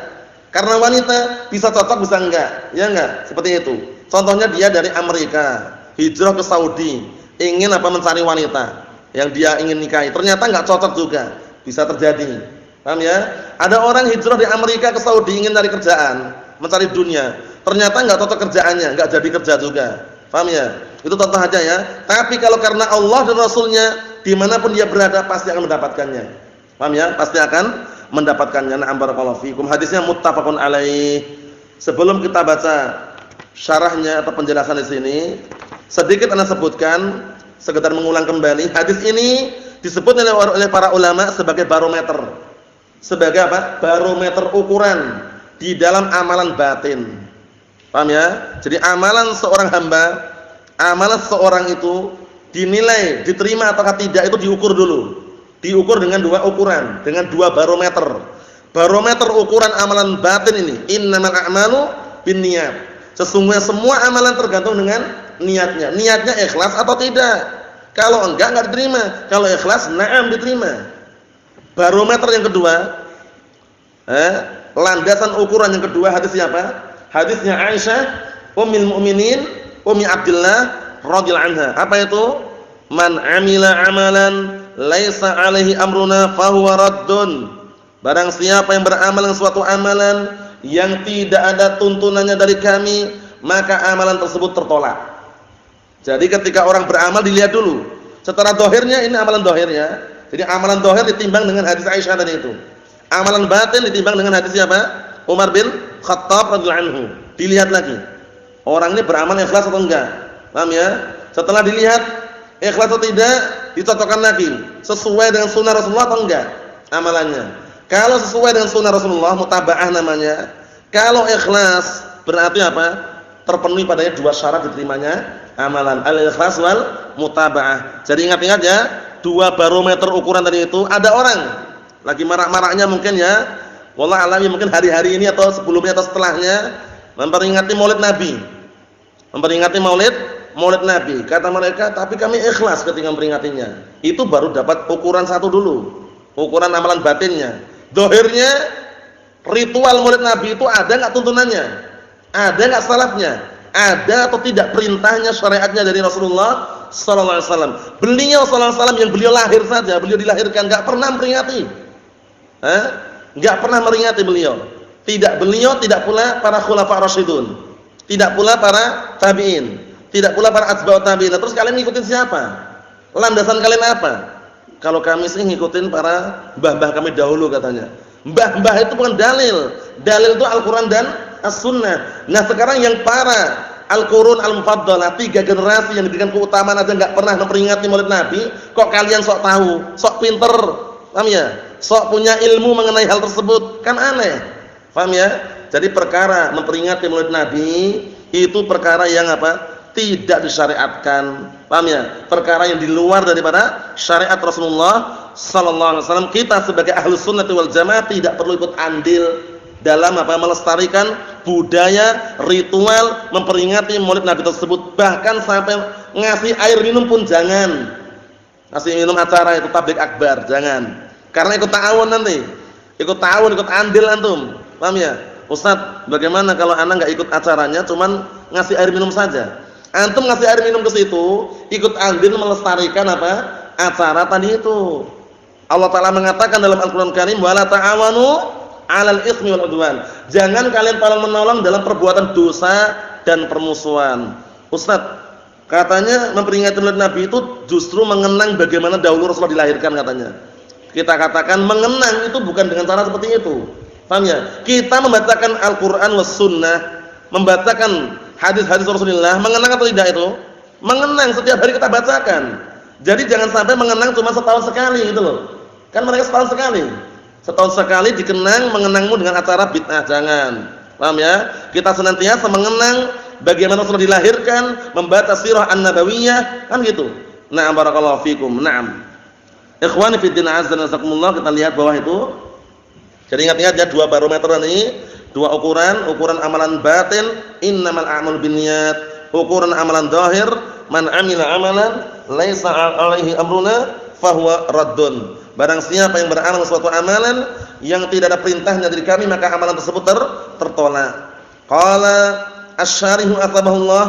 Karena wanita bisa cocok bisa enggak. Ya enggak? Seperti itu. Contohnya dia dari Amerika hijrah ke Saudi, ingin apa mencari wanita yang dia ingin nikahi, ternyata enggak cocok juga, bisa terjadi. Paham ya? Ada orang hijrah dari Amerika ke Saudi ingin cari kerjaan, mencari dunia, ternyata enggak cocok kerjaannya, enggak jadi kerja juga. Paham ya? Itu contoh aja ya. Tapi kalau karena Allah dan Rasulnya, dimanapun dia berada pasti akan mendapatkannya. Paham ya? Pasti akan mendapatkannya. Na'am barakallahu fikum. Hadisnya muttafaqun alaih. Sebelum kita baca syarahnya atau penjelasan di sini, sedikit ana sebutkan, sekedar mengulang kembali. Hadis ini disebut oleh para ulama sebagai barometer. Sebagai apa? Barometer ukuran di dalam amalan batin. Paham ya? Jadi amalan seorang hamba, amalan seorang itu dinilai, diterima atau tidak itu diukur dulu. Diukur dengan dua ukuran, dengan dua barometer. Barometer ukuran amalan batin ini, innamal a'malu binniyat. Sesungguhnya semua amalan tergantung dengan niatnya. Niatnya ikhlas atau tidak. Kalau enggak diterima. Kalau ikhlas, na'am diterima. Barometer yang kedua, landasan ukuran yang kedua hadis siapa? Hadisnya Aisyah, Ummul Mukminin, Ummi Abdillah radhiyallahu anha. Apa itu? Man 'amila 'amalan laisa 'alaihi amruna fahuwa raddun. Barang siapa yang beramal dengan suatu amalan yang tidak ada tuntunannya dari kami, maka amalan tersebut tertolak. Jadi ketika orang beramal dilihat dulu. Secara dohirnya ini amalan dohirnya. Jadi amalan dohir ditimbang dengan hadis Aisyah tadi itu. Amalan batin ditimbang dengan hadis siapa? Umar bin Khattab radhiyallahu anhu. Dilihat lagi. Orang ini beramal ikhlas atau enggak? Paham ya? Setelah dilihat ikhlas atau tidak, dicocokkan lagi. Sesuai dengan sunnah Rasulullah atau enggak amalannya. Kalau sesuai dengan sunnah Rasulullah, mutaba'ah namanya. Kalau ikhlas berarti apa? Terpenuhi padanya dua syarat diterimanya amalan, al-ikhlas wal mutaba'ah. Jadi ingat-ingat ya, dua barometer ukuran tadi itu. Ada orang lagi marak-maraknya mungkin ya, wallah alami mungkin hari-hari ini atau sebelumnya atau setelahnya memperingati Maulid Nabi. Memperingati Maulid Nabi. Kata mereka, tapi kami ikhlas ketika memperingatinya. Itu baru dapat ukuran satu dulu. Ukuran amalan batinnya. Dohirnya ritual Maulid Nabi itu ada enggak tuntunannya? Ada enggak salafnya? Ada atau tidak perintahnya, syariatnya dari Rasulullah sallallahu alaihi wasallam? Beliau sallallahu alaihi wasallam yang beliau lahir saja, beliau dilahirkan enggak pernah memperingati. enggak pernah meringati beliau. Tidak beliau, tidak pula para khulafa rasyidun. Tidak pula para tabi'in, tidak pula para atba'ut tabi'in. Terus kalian ngikutin siapa? Landasan kalian apa? Kalau kami sih ngikutin para mbah-mbah kami dahulu katanya. Mbah-mbah itu bukan dalil. Dalil itu Al-Qur'an dan As-Sunnah. Nah, sekarang yang para Al-Qurun Al-Mufaddalah, 3 generasi yang diberikan keutamaan aja enggak pernah memperingati Maulid Nabi, kok kalian sok tahu, sok pinter, paham ya? Sok punya ilmu mengenai hal tersebut, kan aneh. Paham ya? Jadi perkara memperingati Maulid Nabi itu perkara yang apa? Tidak disyariatkan. Paham ya? Perkara yang di luar daripada syariat Rasulullah sallallahu alaihi wasallam. Kita sebagai Ahlus Sunnah wal Jamaah tidak perlu ikut andil dalam apa? Melestarikan budaya, ritual memperingati Maulid Nabi tersebut. Bahkan sampai ngasih air minum pun jangan. Ngasih minum acara itu tablik akbar, jangan. Karena ikut ta'awun nanti. Ikut ta'awun, ikut andil antum. Paham ya? Ustaz, bagaimana kalau ana enggak ikut acaranya, cuman ngasih air minum saja? Antum ngasih air minum ke situ, ikut andil melestarikan apa? Acara tadi itu. Allah Ta'ala mengatakan dalam Al-Qur'an Karim, "Wala ta'awanu 'alal itsmi wal 'udwan." Jangan kalian tolong-menolong dalam perbuatan dosa dan permusuhan. Ustaz, katanya memperingati Maulid Nabi itu justru mengenang bagaimana dahulu Rasulullah dilahirkan katanya. Kita katakan mengenang itu bukan dengan cara seperti itu. Paham ya? Kita membacakan Al-Qur'an was sunnah, membacakan hadis-hadis Rasulullah, mengenang atau tidak itu? Mengenang, setiap hari kita bacakan. Jadi jangan sampai mengenang cuma setahun sekali gitu loh. Kan mereka setahun sekali. Setahun sekali dikenang, mengenangmu dengan acara bid'ah, jangan. Paham ya? Kita senantiasa mengenang bagaimana Rasulullah dilahirkan, membaca sirah an-nabawiyah, kan gitu. Na'am barakallahu fikum. Na'am. Ikhwani fi din azza wa jalla, kita lihat bawah itu. Jadi ingat-ingat ya, 2 barometer ini, 2 ukuran, ukuran amalan batin, innamal a'malu binniyat, ukuran amalan zahir, man 'amila amalan laisa 'alaihi amruna fahuwa raddun. Barang siapa yang beramal suatu amalan yang tidak ada perintahnya dari kami, maka amalan tersebut tertolak. Qala asy-syarihu atabahullah,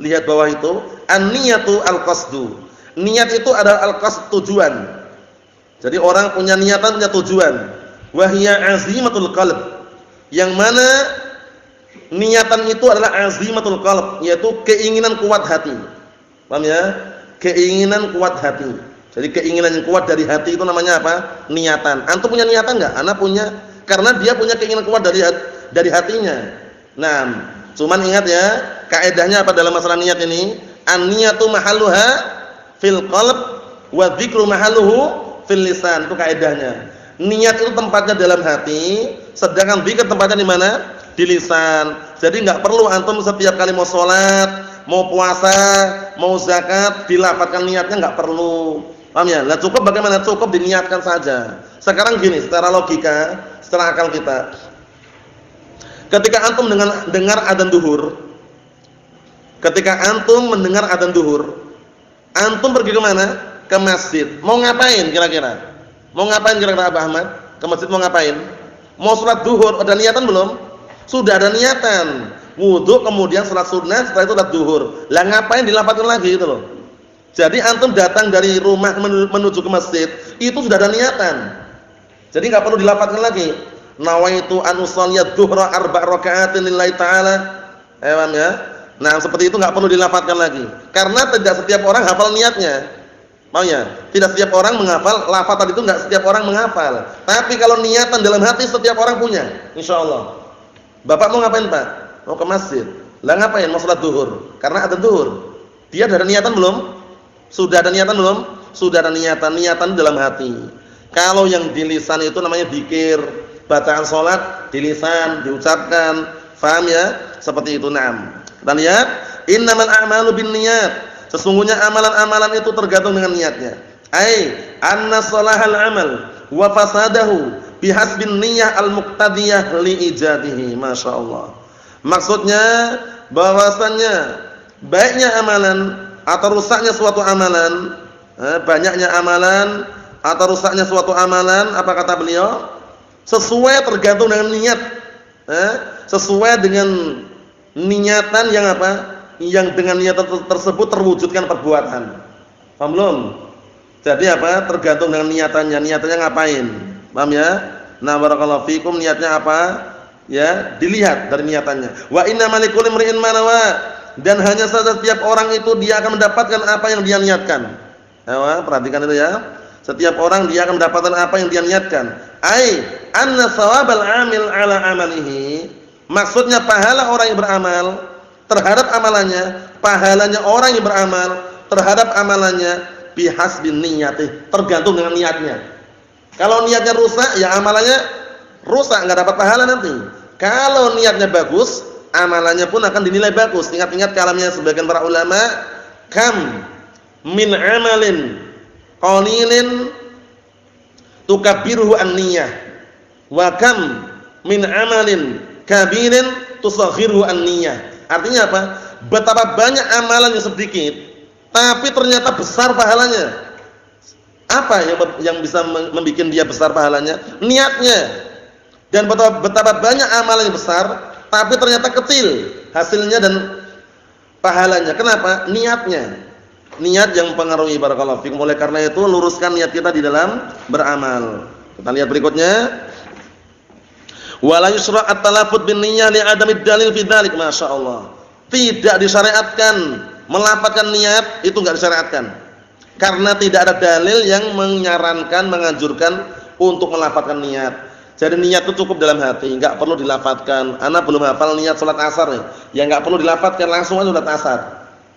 lihat bawah itu, an-niyatu al-qasdu. Niat itu adalah al-qasd, tujuan. Jadi orang punya niatan, punya tujuan. Wa hiya azimatul qalb. Yang mana niatan itu adalah azimatul qalb, yaitu keinginan kuat hati. Paham ya? Keinginan kuat hati. Jadi keinginan yang kuat dari hati itu namanya apa? Niatan. Antum punya niatan enggak? Ana punya. Karena dia punya keinginan kuat dari hatinya. Nah, cuman ingat ya, kaidahnya apa dalam masalah niat ini? An-niyatu mahalluha fil qalb wa dzikru mahalluhu fil lisan. Itu kaidahnya. Niat itu tempatnya dalam hati, sedangkan zikir tempatnya di mana? Di lisan. Jadi enggak perlu antum setiap kali mau salat, mau puasa, mau zakat dilafadzkan niatnya, enggak perlu. Paham ya? Lah cukup bagaimana? Cukup diniatkan saja. Sekarang gini, secara logika, secara akal kita. Ketika antum dengar adzan duhur, ketika antum mendengar adzan duhur, antum pergi ke mana? Ke masjid. Mau ngapain kira-kira? Mau ngapain kira-kira Abah Ahmad? Ke masjid mau ngapain? Mau sholat duhur, ada niatan belum? Sudah ada niatan. Wudu, kemudian sholat sunnah, setelah itu sholat duhur. Lah ngapain dilafadzkan lagi gitu loh. Jadi antum datang dari rumah menuju ke masjid, itu sudah ada niatan. Jadi enggak perlu dilafadzkan lagi. Nawaitu an ushalliyadz dzuhra 4 raka'atin lillahi ta'ala. Paham ya? Nah, seperti itu enggak perlu dilafadzkan lagi. Karena tidak setiap orang hafal niatnya. Mau ya? Tidak setiap orang menghafal lafaz tadi itu, enggak setiap orang menghafal. Tapi kalau niatan dalam hati setiap orang punya, insyaallah. Bapak mau ngapain, Pak? Mau ke masjid. Lah ngapain? Mau salat zuhur. Karena ada zuhur. Dia ada niatan belum? Sudah ada niatan belum? Sudah ada niatan dalam hati. Kalau yang di lisan itu namanya dzikir, bacaan salat di lisan diucapkan. Paham ya? Seperti itu. Naam. Kita lihat, innamal a'malu binniyat. Sesungguhnya amalan-amalan itu tergantung dengan niatnya. Ai anna salahal amal wa fasadahu bihasbin niyyah al-muqtadiyah li ijadihi. Masyaallah. Maksudnya bahwasannya baiknya amalan atau rusaknya suatu amalan, banyaknya amalan atau rusaknya suatu amalan, apa kata beliau? Sesuai tergantung dengan niat. Sesuai dengan niatan yang apa? Yang dengan niatan tersebut terwujudkan perbuatan. Paham belum? Jadi apa? Tergantung dengan niatannya. Niatannya ngapain? Paham ya? Nah, barakallahu fikum, niatnya apa? Ya, dilihat dari niatannya. Wa innamal likulli imri'in ma nawa. Dan hanya saja setiap orang itu dia akan mendapatkan apa yang dia niatkan. Nah, perhatikan itu ya. Setiap orang dia akan mendapatkan apa yang dia niatkan. Ai anna shawabal 'amil 'ala 'amalihi. Maksudnya pahala orang yang beramal terhadap amalannya, pahalanya orang yang beramal terhadap amalannya bihasbin niyyati, tergantung dengan niatnya. Kalau niatnya rusak, ya amalannya rusak, enggak dapat pahala nanti. Kalau niatnya bagus, amalannya pun akan dinilai bagus. Ingat-ingat kalamnya sebagian para ulama, kam min amalin qalilin tukabbiruhu an-niyyah wa kam min amalin kabirin tusaghiruhu an-niyyah. Artinya apa? Betapa banyak amalan yang sedikit tapi ternyata besar pahalanya. Apa yang bisa membuat dia besar pahalanya? Niatnya. Dan betapa banyak amalan yang besar tapi ternyata kecil hasilnya dan pahalanya. Kenapa? Niatnya. Niat yang mempengaruhi, barakallahu fikum. Oleh karena itu luruskan niat kita di dalam beramal. Kita lihat berikutnya. Wala yusra' at-talaffuz bin niyyah li 'adami dalil fi dzalik, masyaallah. Tidak disyariatkan melafazkan niat, itu enggak disyariatkan. Karena tidak ada dalil yang menyarankan, menganjurkan untuk melafazkan niat. Jadi niat itu cukup dalam hati, enggak perlu dilafazkan. Ana belum hafal niat salat asar nih. Ya enggak perlu dilafazkan, langsung aja salat asar.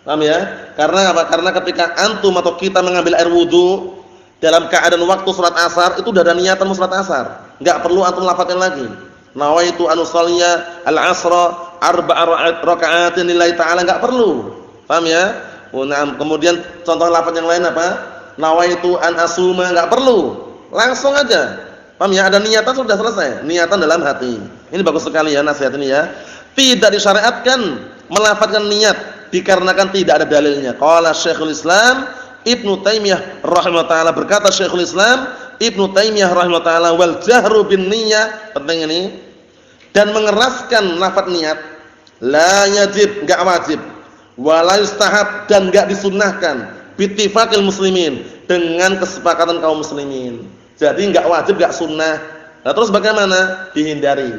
Paham ya? Karena apa? Karena ketika antum atau kita mengambil air wudu dalam keadaan waktu salat asar, itu sudah ada niatan mau salat asar. Enggak perlu antum lafazkan lagi. Nawaitu an usalliya al-'asra arba'a raka'atin lillahi ta'ala, enggak perlu. Paham ya? Kemudian contoh lafaz yang lain apa? Nawaitu an asuma, enggak perlu. Langsung aja. Paham ya? Ada niatan sudah selesai. Niatan dalam hati. Ini bagus sekali ya nasihat ini ya. Tidak disyariatkan melafazkan niat dikarenakan tidak ada dalilnya. Qala Syekhul Islam Ibnu Taimiyah rahimahullah taala, berkata Syekhul Islam Ibnu Taimiyah rahimahullah taala, wal jahru bin niyyah, penting ini, dan mengeraskan lafaz niat la yajib, enggak wajib, wala yustahab, dan enggak disunnahkan bittifaqil muslimin, dengan kesepakatan kaum muslimin. Jadi enggak wajib, enggak sunnah. Nah, terus bagaimana? Dihindari.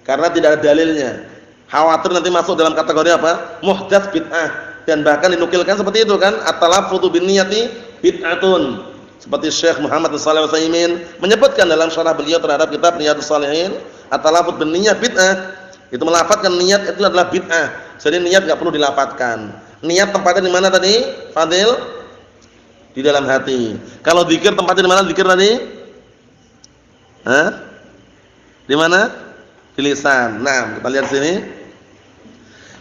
Karena tidak ada dalilnya. Khawatir nanti masuk dalam kategori apa? Muhdats bid'ah. Dan bahkan dinukilkan seperti itu kan, at-talaffuzu bin niyyati bid'atun. Seperti Syekh Muhammad bin Shalih Al-Utsaimin menyebutkan dalam syarah beliau terhadap kitab Riyadhus Shalihin, at-talaffuz bin niyyah bid'ah. Itu melafazkan niat itu adalah bid'ah. Jadi niat enggak perlu dilafazkan. Niat tempatnya di mana tadi? Fadil? Di dalam hati. Kalau zikir tempatnya di mana zikir tadi? Hah? Di mana? Di lisan. Nah, kita lihat sini.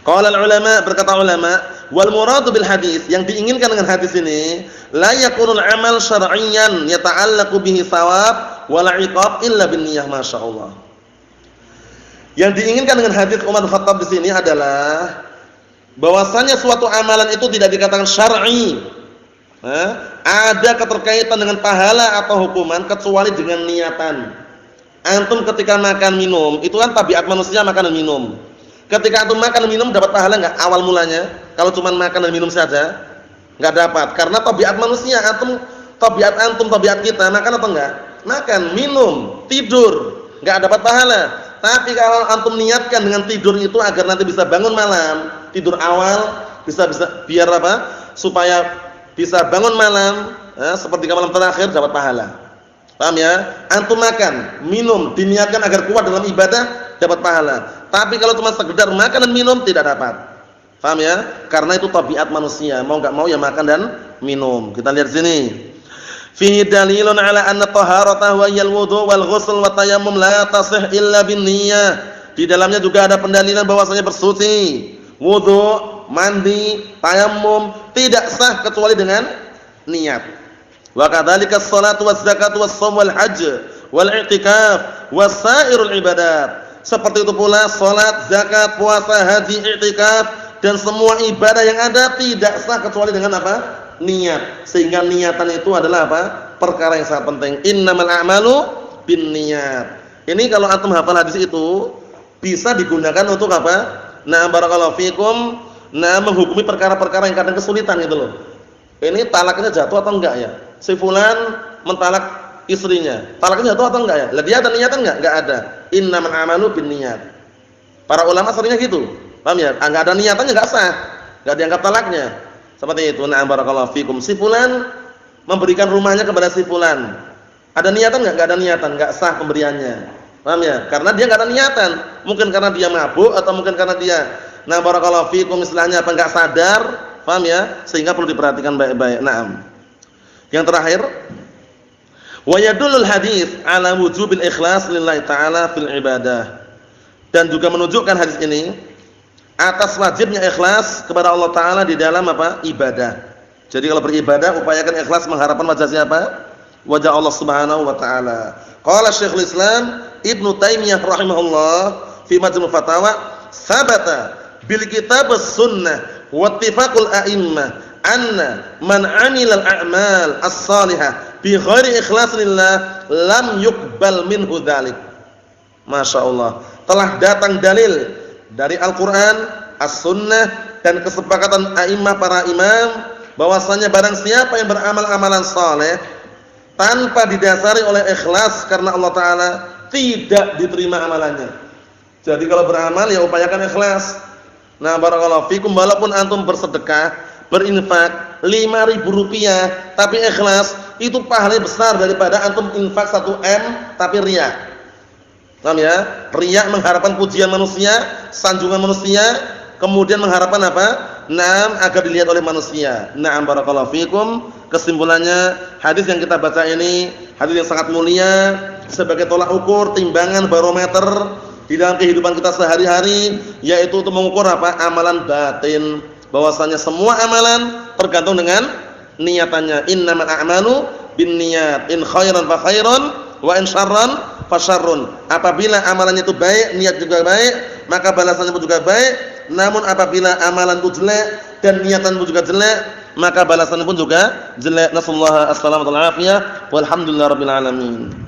Qala ulama, berkata ulama, wal muradu bil hadis, yang diinginkan dengan hadis ini, la yakunul amal syar'iyyan yata'allaqu bihi thawab wala 'iqab illa bin niyyah, masyaallah. Yang diinginkan dengan hadis Umar bin Khattab di sini adalah bahwasanya suatu amalan itu tidak dikatakan syar'i. Ada keterkaitan dengan pahala atau hukuman kecuali dengan niatan. Antum ketika makan minum, itu kan tabiat manusia makan dan minum. Ketika antum makan dan minum dapat pahala enggak awal mulanya? Kalau cuma makan dan minum saja enggak dapat. Karena tabiat manusia, tabiat kita makan atau enggak? Makan, minum, tidur, enggak dapat pahala. Tapi kalau antum niatkan dengan tidur itu agar nanti bisa bangun malam, tidur awal, bisa biar apa? Supaya bisa bangun malam, seperti malam terakhir dapat pahala. Paham ya? Antum makan, minum, diniatkan agar kuat dalam ibadah, dapat pahala. Tapi kalau cuma sekedar makan dan minum tidak dapat. Paham ya? Karena itu tabiat manusia, mau enggak mau ya makan dan minum. Kita lihat sini. Fihi dalilun ala anna taharata wa yal wudu wal ghusl wa tayammum la tasih illa bin niyyah. Di dalamnya juga ada pendalilan bahwasanya bersuci, wudu, mandi, tayammum tidak sah kecuali dengan niat. Wa kadzalika as-salatu waz-zakatu was-shaum wal-hajj wal-i'tikaf wasairul ibadat. Seperti itu pula salat, zakat, puasa, haji, i'tikaf dan semua ibadah yang ada tidak sah kecuali dengan apa? Niat. Sehingga niatan itu adalah apa? Perkara yang sangat penting. Innamal a'malu binniyat. Ini kalau antum hafal hadis itu bisa digunakan untuk apa? Nah, barakallahu fikum, nah menghukumi perkara-perkara yang kadang kesulitan gitu loh. Ini talaknya jatuh atau enggak ya? Si fulan mentalak istrinya. Talaknya jatuh atau enggak ya? Lah dia ada niatan enggak? Enggak ada. Innamal a'malu binniyat. Para ulama seringnya gitu. Paham ya? Enggak ada niatannya enggak sah. Enggak dianggap talaknya. Seperti itu. Na'am barakallahu fikum. Si fulan memberikan rumahnya kepada si fulan. Ada niatan enggak? Enggak ada niatan, enggak sah pemberiannya. Paham ya? Karena dia enggak ada niatan. Mungkin karena dia mabuk atau mungkin karena dia na'am barakallahu fikum istilahnya apa enggak sadar. Paham ya? Sehingga perlu diperhatikan baik-baik. Naam. Yang terakhir, wa yadullul hadits ala wujubil ikhlas lillahi ta'ala fil ibadah. Dan juga menunjukkan hadis ini atas wajibnya ikhlas kepada Allah taala di dalam apa? Ibadah. Jadi kalau beribadah upayakan ikhlas mengharapkan wajah siapa? Wajah Allah Subhanahu wa taala. Qala Syekhul Islam Ibnu Taimiyah rahimahullah fi Majmu' Fatawa, "Sabata bil kitab was-sunnah wa ittifaqul a'immah anna man 'amila al-a'mal as-salihah bi ghairi ikhlas lillah lam yuqbal minhu dzalik." Masyaallah, telah datang dalil dari Al-Qur'an, As-Sunnah dan kesepakatan a'immah para imam bahwasanya barang siapa yang beramal amalan saleh tanpa didasari oleh ikhlas karena Allah taala, tidak diterima amalannya. Jadi kalau beramal ya upayakan ikhlas. Nah, barakallahu fikum, walaupun antum bersedekah, berinfak 5.000 rupiah tapi ikhlas, itu pahalanya besar daripada antum infak 1 M tapi riya. Paham ya? Riya mengharapkan pujian manusia, sanjungan manusia, kemudian mengharapkan apa? Naam, agar dilihat oleh manusia. Naam barakallahu fikum. Kesimpulannya, hadis yang kita baca ini hadis yang sangat mulia sebagai tolak ukur, timbangan, barometer di dalam kehidupan kita sehari-hari, yaitu untuk mengukur apa? Amalan batin. Bahwasanya semua amalan tergantung dengan niatannya. Innamal a'malu binniyat. In khairan fa khairan wa in syarran fa syarrun. Apabila amalannya itu baik, niat juga baik, maka balasannya pun juga baik. Namun apabila amalan itu jelek dan niatan pun juga jelek, maka balasannya pun juga jelek. Nasallahu alaihi wasallam. Walhamdulillahirabbil alamin.